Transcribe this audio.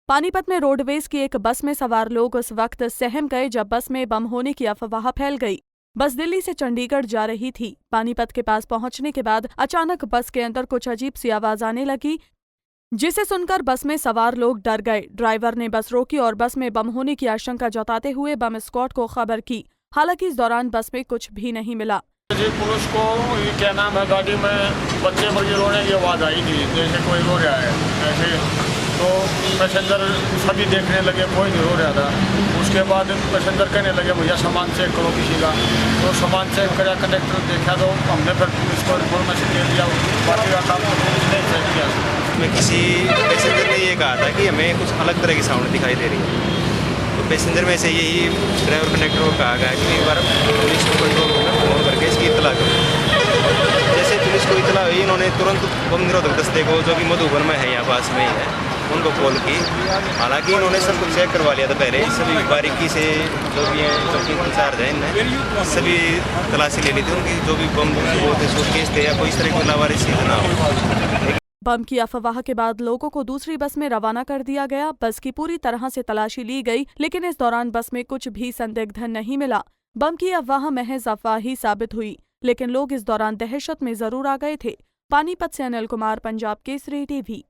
पानीपत में रोडवेज की एक बस में सवार लोग उस वक्त सहम गए जब बस में बम होने की अफवाह फैल गई। बस दिल्ली से चंडीगढ़ जा रही थी। पानीपत के पास पहुंचने के बाद अचानक बस के अंदर कुछ अजीब सी आवाज आने लगी, जिसे सुनकर बस में सवार लोग डर गए। ड्राइवर ने बस रोकी और बस में बम होने की आशंका जताते हुए बम स्क्वाड को खबर की। हालांकि इस दौरान बस में कुछ भी नहीं मिला। जी, पुलिस को ये क्या नाम है, गाड़ी में बच्चे रोने की आवाज़ आई थी, जैसे कोई रो रहा है ऐसे। तो पैसेंजर सभी देखने लगे, कोई नहीं रो रहा था। उसके बाद पैसेंजर कहने लगे भैया सामान चेक करो किसी का। तो सामान चेक करा, कंडक्टर देखा तो हमने फिर पुलिस को इन्फॉर्मेशन दे दिया। बाकी का काम तो पुलिस ने चेक किया। में किसी पैसेंजर ने ये कहा था कि हमें कुछ अलग तरह की साउंड दिखाई दे रही है। तो पैसेंजर में से यही ड्राइवर कंडक्टर को कहा गया कि एक बार पुलिस कंट्रोल रूम में फ़ोन करके इसकी इतला करो। जैसे पुलिस को इतला हुई, इन्होंने तुरंत बम निरोधक दस्ते को, जो कि मधुबन में है, यहाँ पास में ही है, उनको कॉल की। हालांकि इन्होंने सब कुछ चेक करवा लिया था पहले, सभी बारीकी से जो भी है, जो कि इंचार्ज है, इनने सभी तलाशी ले ली थी उनकी, जो भी बम वो थे, सूटकेस थे या कोई इस तरह की लावारिसी ना हो। बम की अफवाह के बाद लोगों को दूसरी बस में रवाना कर दिया गया। बस की पूरी तरह से तलाशी ली गई, लेकिन इस दौरान बस में कुछ भी संदिग्ध नहीं मिला। बम की अफवाह महज अफवाह ही साबित हुई, लेकिन लोग इस दौरान दहशत में जरूर आ गए थे। पानीपत से अनिल कुमार, पंजाब केसरी टीवी।